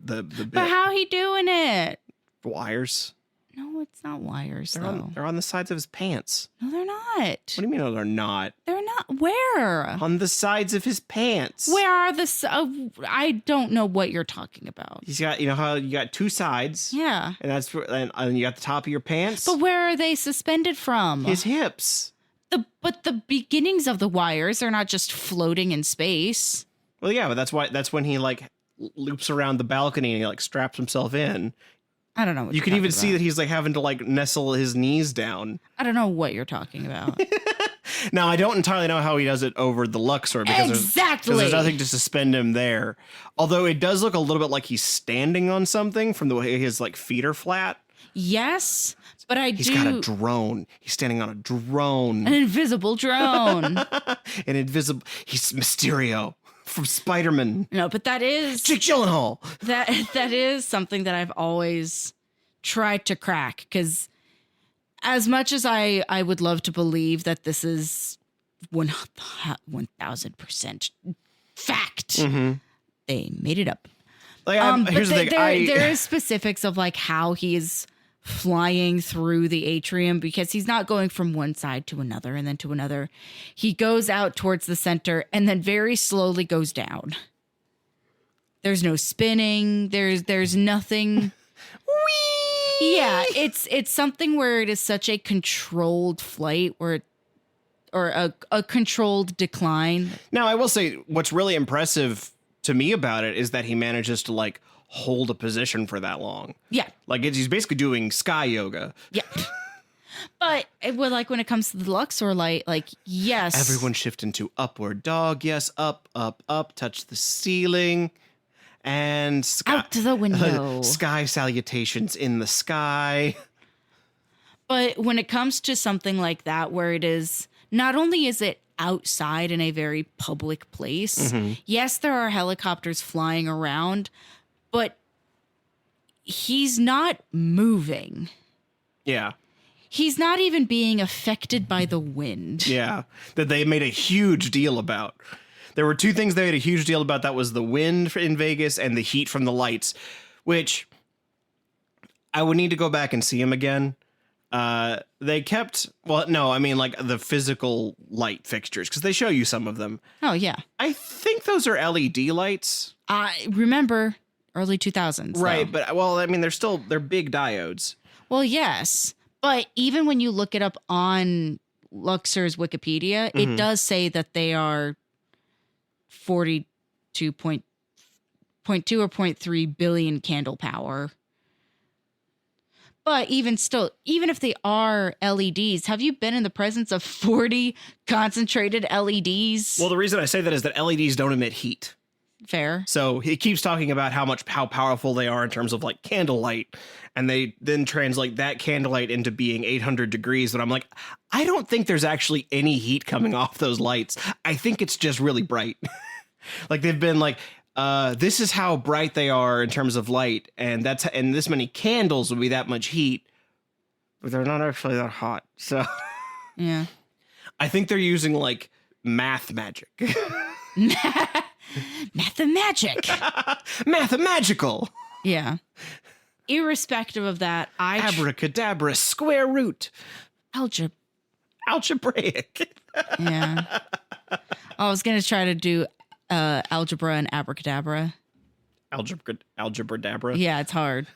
bit. But how he doing it? Wires. No, it's not wires. They're on the sides of his pants. No, they're not. What do you mean? No, they're not. They're not. Where? On the sides of his pants. Where are the? I don't know what you're talking about. He's got, you know how you got two sides. Yeah. And that's and you got the top of your pants. But where are they suspended from? His hips. But the beginnings of the wires are not just floating in space. Well, yeah, but that's when he like loops around the balcony and he like straps himself in. I don't know what you can even see that he's like having to like nestle his knees down. I don't know what you're talking about. Now, I don't entirely know how he does it over the Luxor because there's nothing to suspend him there. Although it does look a little bit like he's standing on something from the way his like feet are flat. Yes, but He's got a drone. He's standing on a drone. An invisible drone. He's Mysterio from Spider-Man. No, but that is Jake Gyllenhaal. That is something that I've always tried to crack, because as much as I would love to believe that this is 1000% fact, they made it up. Like, here's the thing. There is specifics of like how he is flying through the atrium, because he's not going from one side to another and then to another. He goes out towards the center and then very slowly goes down. There's no spinning. There's nothing. Whee! Yeah, it's something where it is such a controlled flight or a controlled decline. Now, I will say what's really impressive to me about it is that he manages to like hold a position for that long. Yeah. Like he's basically doing sky yoga. Yeah. But when it comes to the Luxor light, like, yes. Everyone shift into upward dog. Yes. Up, up, up. Touch the ceiling. And out to the window. Sky salutations in the sky. But when it comes to something like that, where it is, not only is it outside in a very public place, yes, there are helicopters flying around, but he's not moving. Yeah. He's not even being affected by the wind. Yeah. That they made a huge deal about. There were two things they made a huge deal about. That was the wind in Vegas and the heat from the lights, which I would need to go back and see them again. They kept, like the physical light fixtures, because they show you some of them. Oh, yeah. I think those are LED lights. Remember, early 2000s. Right, though. But, they're big diodes. Well, yes. But even when you look it up on Luxor's Wikipedia, it does say that they are 42.2 or 0.3 billion candle power. But even still, even if they are LEDs, have you been in the presence of 40 concentrated LEDs? Well, the reason I say that is that LEDs don't emit heat. Fair. So he keeps talking about how powerful they are in terms of like candlelight, and they then translate that candlelight into being 800 degrees. And I'm like, I don't think there's actually any heat coming off those lights. I think it's just really bright. Like they've been like, this is how bright they are in terms of light, and this many candles would be that much heat, but they're not actually that hot. So yeah, I think they're using like math magic. Mathemagical. Yeah. Irrespective of that, abracadabra, square root, algebraic. algebraic. Yeah. I was going to try to do algebra and abracadabra. Algebra dabra. Yeah, it's hard.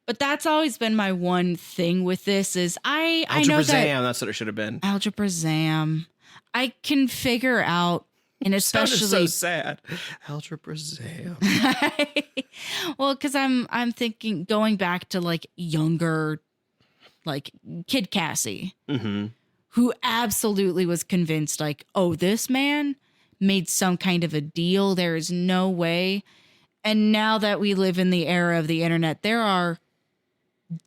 But that's always been my one thing with this is I know that that's what it should have been. algebra zam. I can figure out, and especially so sad. Algebra zam. Well, because I'm thinking going back to like younger, like kid Cassie, who absolutely was convinced like, oh, this man made some kind of a deal. There is no way. And now that we live in the era of the internet, there are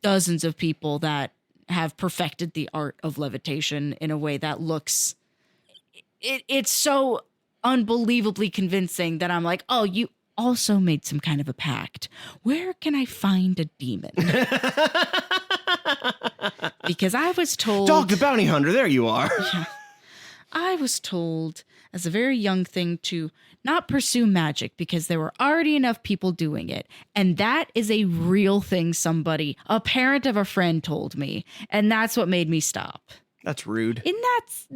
dozens of people that have perfected the art of levitation in a way that looks, it's so unbelievably convincing that I'm like, oh, you also made some kind of a pact. Where can I find a demon? Because I was told... Dog the bounty hunter, there you are. Yeah, I was told as a very young thing to not pursue magic because there were already enough people doing it. And that is a real thing a parent of a friend told me. And that's what made me stop. That's rude. Doesn't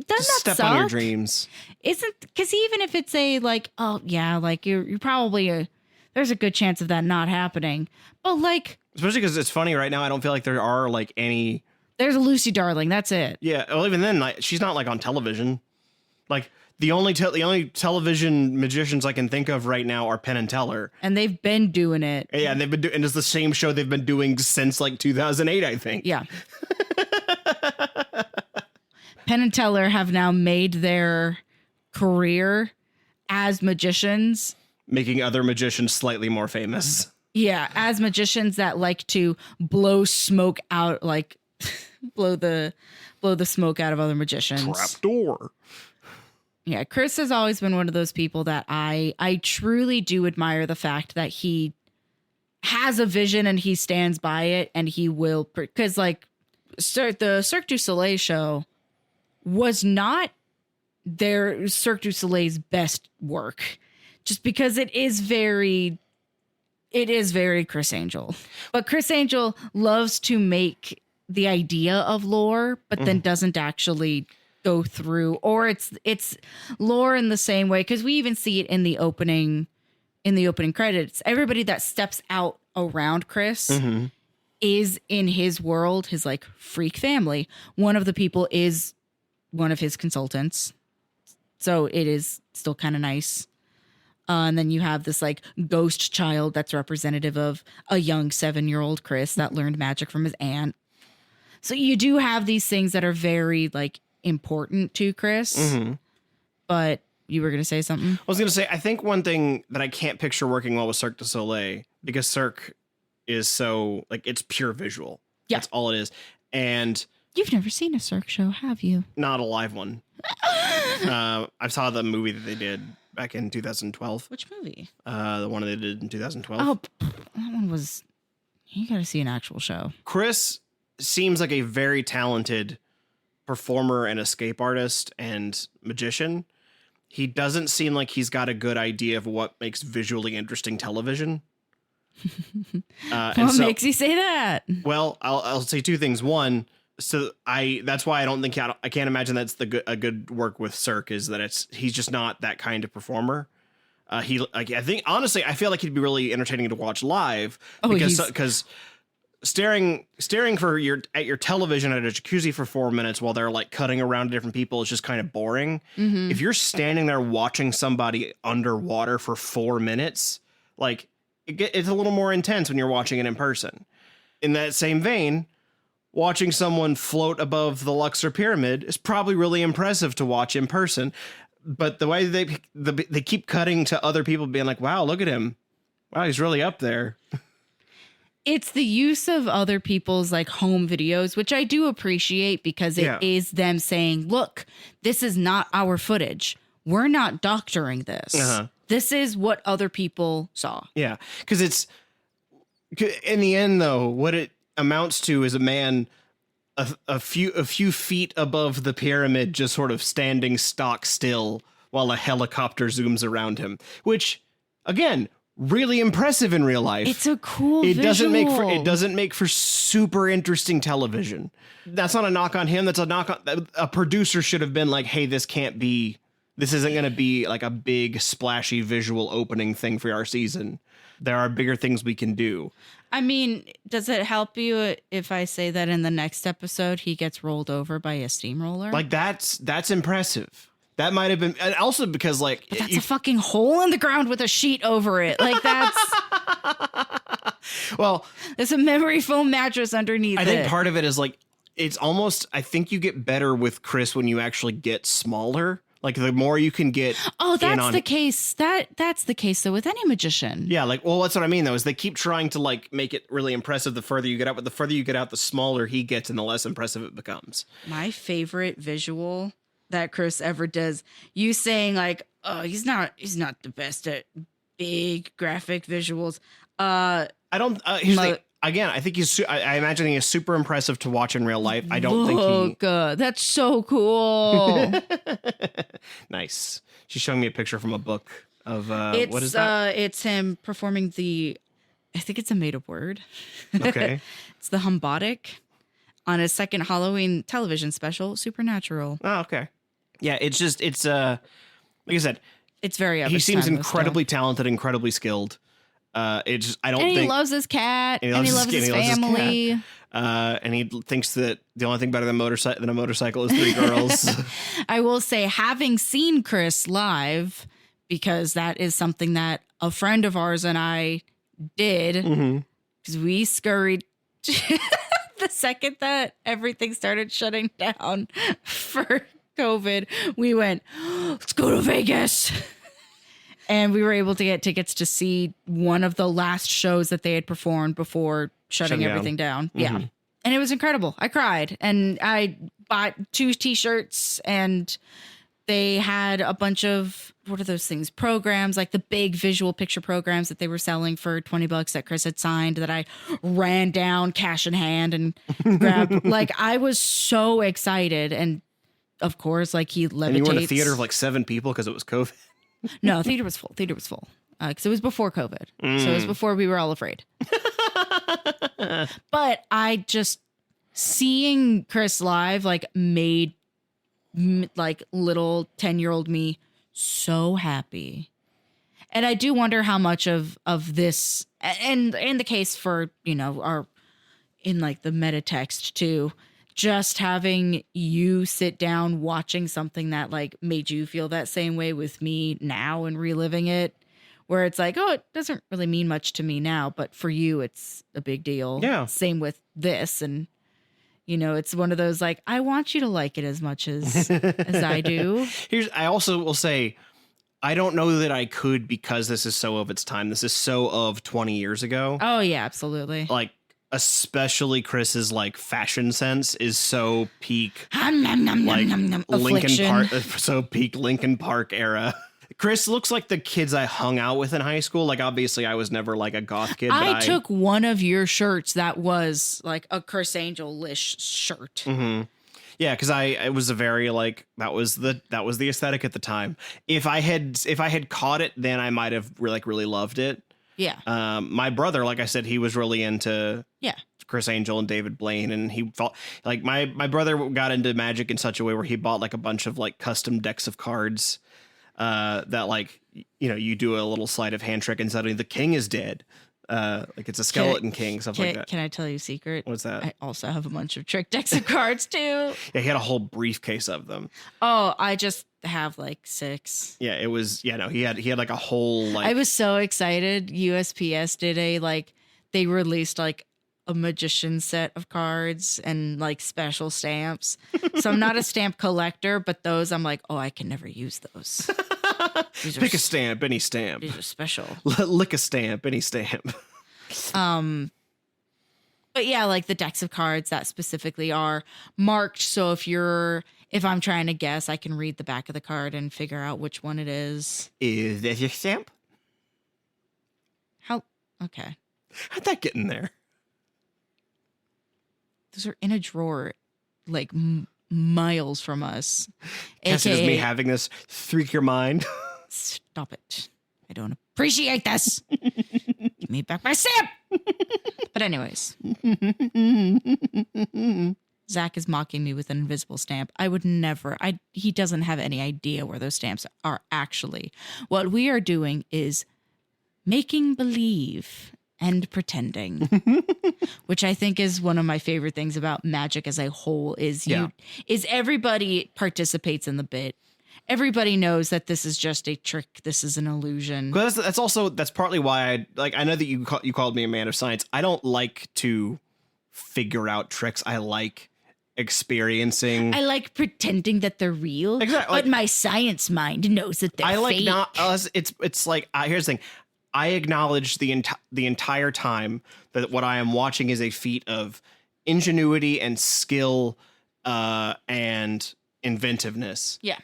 that step suck? on your dreams. Because even if it's a like, oh yeah, like you're probably there's a good chance of that not happening. But like, especially because it's funny right now, I don't feel like there are like any. There's a Lucy Darling. That's it. Yeah. Well, even then, like, she's not like on television. Like the only television magicians I can think of right now are Penn and Teller, and they've been doing it. Yeah, and they've been doing, and it's the same show they've been doing since like 2008, I think. Yeah. Penn and Teller have now made their career as magicians, making other magicians slightly more famous. Yeah, as magicians that like to blow smoke out, like blow the smoke out of other magicians. Trapdoor. Yeah, Criss has always been one of those people that I truly do admire the fact that he has a vision and he stands by it, and he will, because like the Cirque du Soleil show was not their Cirque du Soleil's best work, just because it is very Criss Angel. But Criss Angel loves to make the idea of lore, but then doesn't actually go through, or it's lore in the same way, because we even see it in the opening credits. Everybody that steps out around Criss is in his world, his like freak family. One of the people is one of his consultants, so it is still kind of nice. And then you have this like ghost child that's representative of a young 7-year-old Criss that learned magic from his aunt. So you do have these things that are very like important to Criss. But you were going to say something? I was going to say, I think one thing that I can't picture working well with Cirque du Soleil, because Cirque is so like, it's pure visual. Yeah. That's all it is. And you've never seen a Cirque show, have you? Not a live one. I saw the movie that they did back in 2012. Which movie? The one they did in 2012. Oh, that one was, you got to see an actual show. Criss seems like a very talented performer and escape artist and magician. He doesn't seem like he's got a good idea of what makes visually interesting television. What makes you say that? Well, I'll say two things. One, that's why I don't think I can't imagine that's a good work with Cirque, is that he's just not that kind of performer. I think honestly, I feel like he'd be really entertaining to watch live because staring at your television at a jacuzzi for 4 minutes while they're like cutting around different people is just kind of boring. If you're standing there watching somebody underwater for 4 minutes, like it's a little more intense when you're watching it in person. In that same vein, watching someone float above the Luxor pyramid is probably really impressive to watch in person. But the way they keep cutting to other people being like, wow, look at him. Wow, he's really up there. It's the use of other people's like home videos, which I do appreciate, because it is them saying, look, this is not our footage. We're not doctoring this. This is what other people saw. Yeah. Because it's in the end, though, what it amounts to is a man a few feet above the pyramid, just sort of standing stock still while a helicopter zooms around him, which, again, really impressive in real life. It's a cool visual. It doesn't make for super interesting television. That's not a knock on him. That's a knock on a producer should have been like, hey, this can't be this isn't going to be like a big splashy visual opening thing for our season. There are bigger things we can do. I mean, does it help you if I say that in the next episode he gets rolled over by a steamroller? Like that's impressive. That might have been, and also because like but that's a fucking hole in the ground with a sheet over it. Like that's well, there's a memory foam mattress underneath. I think part of it is like it's almost. I think you get better with Criss when you actually get smaller. Like the more you can get. Oh, that's the case. That's the case though with any magician. Yeah, like well, that's what I mean though. Is they keep trying to like make it really impressive the further you get out, but the further you get out, the smaller he gets, and the less impressive it becomes. My favorite visual that Criss ever does, you saying like, "Oh, he's not the best at big graphic visuals." I don't. Here's the thing. Again, I think I imagine he is super impressive to watch in real life. I don't think he. Good. That's so cool. Nice. She's showing me a picture from a book of what is that? It's him performing I think it's a made-up word. Okay. It's the Humbotic on his second Halloween television special, Supernatural. Oh, okay. Yeah, it's like I said, it's very. He seems incredibly talented, incredibly skilled. It's just, I don't think he loves his cat and he loves his family. And he thinks that the only thing better than a motorcycle is 3 girls. I will say, having seen Criss live, because that is something that a friend of ours and I did, because we scurried the second that everything started shutting down for COVID. We went, let's go to Vegas. And we were able to get tickets to see one of the last shows that they had performed before shutting everything down. Yeah. And it was incredible. I cried. And I bought 2 T-shirts, and they had a bunch of, what are those things? Programs, like the big visual picture programs that they were selling for $20 that Criss had signed, that I ran down cash in hand and grabbed. Like, I was so excited. And of course, like, he levitates. And you were in a theater of like 7 people because it was COVID. No, theater was full. Because it was before COVID. So it was before we were all afraid. But I just, seeing Criss live, like, made like little 10-year-old me so happy. And I do wonder how much of this, and in the case for, our, in like the meta text too, just having you sit down watching something that like made you feel that same way with me now and reliving it, where it's like, oh, it doesn't really mean much to me now, but for you, it's a big deal. Yeah. Same with this. And, it's one of those, like, I want you to like it as much as I do. I also will say, I don't know that I could, because this is so of its time. This is so of 20 years ago. Oh yeah, absolutely. Like, especially Chris's like fashion sense is so peak, like Linkin Park, so peak Linkin Park era. Criss looks like the kids I hung out with in high school. Like, obviously, I was never like a goth kid. But I took one of your shirts that was like a Criss Angel-ish shirt. Mm-hmm. Yeah, because it was a very like that was the aesthetic at the time. If I had caught it, then I might have really loved it. Yeah. My brother, like I said, he was really into Criss Angel and David Blaine, and he felt like my brother got into magic in such a way where he bought like a bunch of like custom decks of cards that like you do a little sleight of hand trick and suddenly the king is dead. Like it's a skeleton king, stuff like that. Can I tell you a secret? What's that? I also have a bunch of trick decks of cards too. Yeah, he had a whole briefcase of them. Oh, I just have like 6. Yeah, it was. Yeah, no, he had like a whole like. I was so excited. USPS did they released like a magician set of cards and like special stamps. So I'm not a stamp collector, but those I'm like, oh, I can never use those. Pick a stamp, any stamp. These are special. Lick a stamp, any stamp. But yeah, like the decks of cards that specifically are marked. So if I'm trying to guess, I can read the back of the card and figure out which one it is. Is that your stamp? Okay. How'd that get in there? Those are in a drawer, like miles from us. Cassie, does me having this freak your mind? Stop it. I don't appreciate this. Give me back my stamp. But anyways. Zach is mocking me with an invisible stamp. I would never. He doesn't have any idea where those stamps are actually. What we are doing is making believe and pretending, which I think is one of my favorite things about magic as a whole. Is everybody participates in the bit. Everybody knows that this is just a trick. This is an illusion. But that's partly why I know that you called me a man of science. I don't like to figure out tricks. I like experiencing. I like pretending that they're real. Exactly. But my science mind knows that they're fake. It's like here's the thing. I acknowledge the entire time that what I am watching is a feat of ingenuity and skill and inventiveness. Yeah.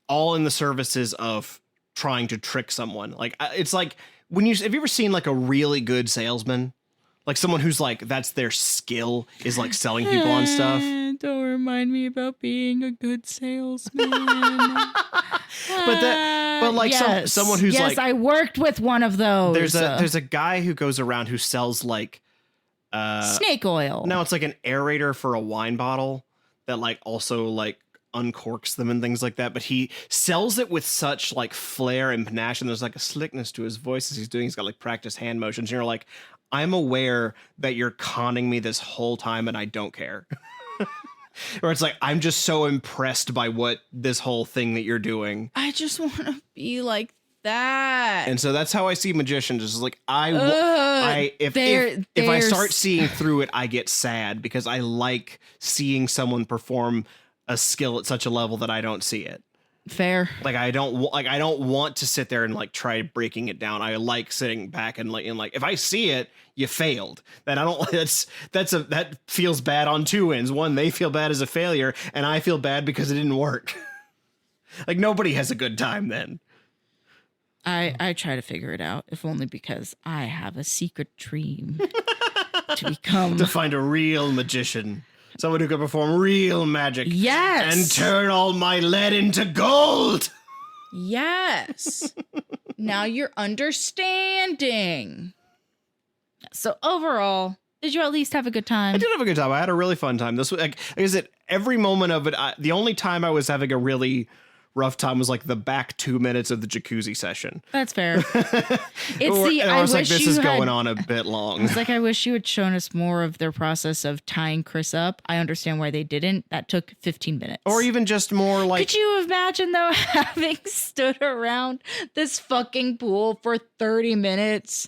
All in the services of trying to trick someone. Like it's like have you ever seen like a really good salesman? Like someone who's like, that's their skill is like selling people on stuff. Don't remind me about being a good salesman. Someone who's like, yes, I worked with one of those. There's a guy who goes around who sells like snake oil. No, it's like an aerator for a wine bottle that like also like uncorks them and things like that. But he sells it with such like flair and panache, and there's like a slickness to his voice as he's doing. He's got like practiced hand motions. And you're like, I'm aware that you're conning me this whole time, and I don't care. Or it's like, I'm just so impressed by what this whole thing that you're doing. I just want to be like that. And so that's how I see magicians. Is like if I start seeing through it, I get sad because I like seeing someone perform a skill at such a level that I don't see it. Fair. Like I don't want to sit there and like try breaking it down. I like sitting back and like if I see it, you failed. That feels bad on two ends. One, they feel bad as a failure, and I feel bad because it didn't work. Like nobody has a good time then. I try to figure it out, if only because I have a secret dream to find a real magician. Someone who can perform real magic. Yes. And turn all my lead into gold. Yes. Now you're understanding. So overall, did you at least have a good time? I did have a good time. I had a really fun time. This was like, is it every moment of it? The only time I was having a really rough time was like the back 2 minutes of the jacuzzi session. That's fair. I was like, this is going on a bit long. It's like, I wish you had shown us more of their process of tying Criss up. I understand why they didn't. That took 15 minutes. Or even just more like... Could you imagine, though, having stood around this fucking pool for 30 minutes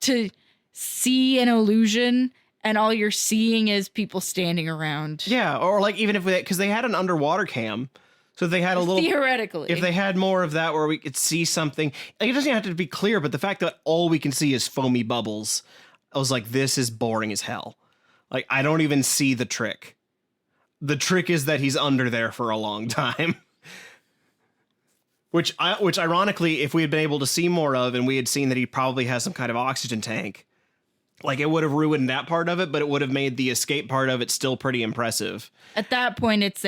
to see an illusion and all you're seeing is people standing around? Yeah, or like even if because they had an underwater cam. So they had a little theoretically. If they had more of that where we could see something, like it doesn't have to be clear, but the fact that all we can see is foamy bubbles, I was like, this is boring as hell. Like I don't even see the trick. The trick is that he's under there for a long time. Which ironically, if we had been able to see more of, and we had seen that he probably has some kind of oxygen tank, like it would have ruined that part of it, but it would have made the escape part of it still pretty impressive. At that point, it's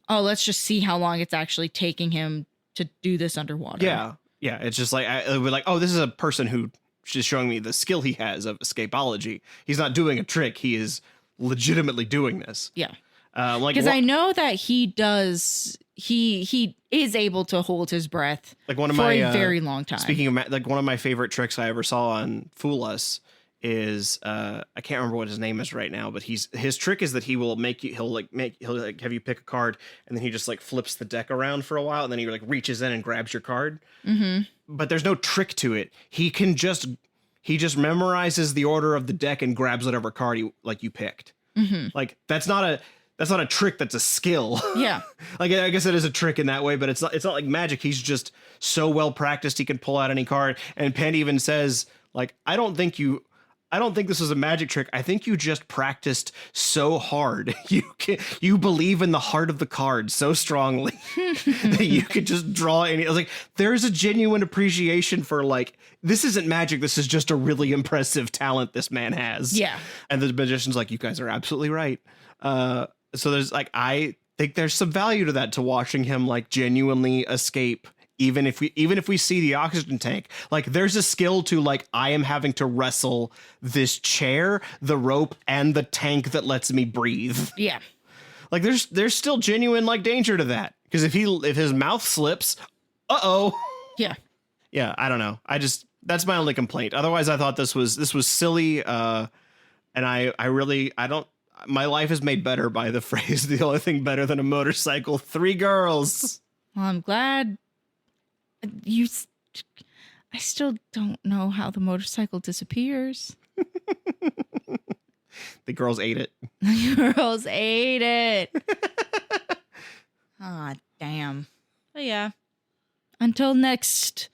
let's just see how long it's actually taking him to do this underwater. Yeah. Yeah. It's just like, it would like, oh, this is a person who is showing me the skill he has of escapology. He's not doing a trick. He is legitimately doing this. Yeah. Because I know that he is able to hold his breath like for a very long time. Speaking of, like one of my favorite tricks I ever saw on Fool Us is I can't remember what his name is right now, but his trick is that he'll have you pick a card, and then he just like flips the deck around for a while, and then he like reaches in and grabs your card. Mm-hmm. But there's no trick to it. He just memorizes the order of the deck and grabs whatever card you picked. Mm-hmm. Like that's not a trick. That's a skill. Yeah. Like I guess it is a trick in that way, but it's not like magic. He's just so well practiced he can pull out any card. And Penn even says like, I don't think this was a magic trick. I think you just practiced so hard. You believe in the heart of the card so strongly that you could just draw any. I was like, there's a genuine appreciation for like, this isn't magic. This is just a really impressive talent this man has. Yeah. And the magician's like, you guys are absolutely right. So there's like, I think there's some value to that, to watching him like genuinely escape Even if we see the oxygen tank, like there's a skill to like I am having to wrestle this chair, the rope, and the tank that lets me breathe. Yeah. Like there's still genuine like danger to that. Because if his mouth slips, Yeah. Yeah, I don't know. That's my only complaint. Otherwise, I thought this was silly. And my life is made better by the phrase, the only thing better than a motorcycle, 3 girls. Well, I'm glad I still don't know how the motorcycle disappears. The girls ate it. The girls ate it. Ah, damn. But yeah. Until next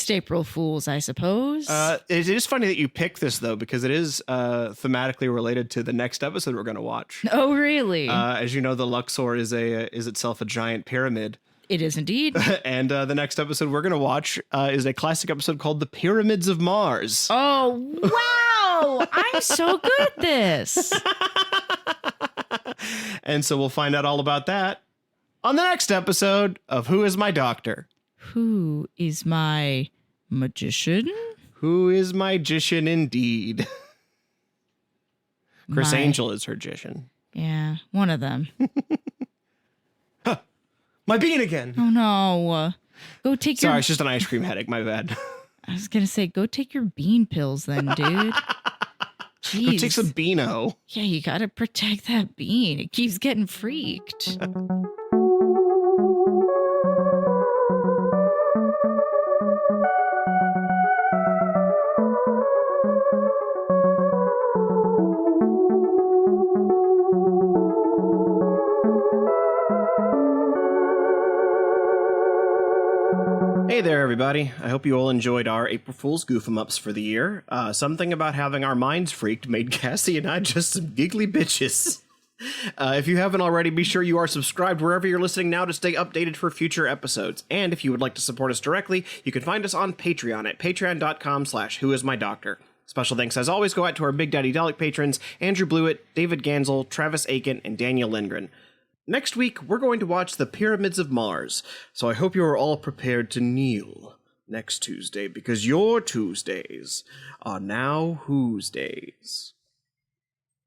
April Fools, I suppose. It is funny that you picked this though, because it is thematically related to the next episode we're going to watch. Oh, really? As you know, the Luxor is itself a giant pyramid. It is indeed. And the next episode we're going to watch is a classic episode called The Pyramids of Mars. Oh, wow. I'm so good at this. And so we'll find out all about that on the next episode of Who Is My Doctor? Who is my magician? Who is my magician indeed? Criss Angel is her magician. Yeah, one of them. My bean again. Oh, no. Go take Sorry, it's just an ice cream headache. My bad. I was going to say, go take your bean pills then, dude. Jeez. Go take some Beano. Yeah, you got to protect that bean. It keeps getting freaked. Hey there, everybody. I hope you all enjoyed our April Fool's goof-em-ups for the year. Something about having our minds freaked made Cassie and I just some giggly bitches. If you haven't already, be sure you are subscribed wherever you're listening now to stay updated for future episodes. And if you would like to support us directly, you can find us on Patreon at patreon.com/whoismydoctor. Special thanks, as always, go out to our Big Daddy Dalek patrons, Andrew Blewett, David Gansel, Travis Aiken, and Daniel Lindgren. Next week, we're going to watch The Pyramids of Mars, so I hope you are all prepared to kneel next Tuesday, because your Tuesdays are now Who's Days.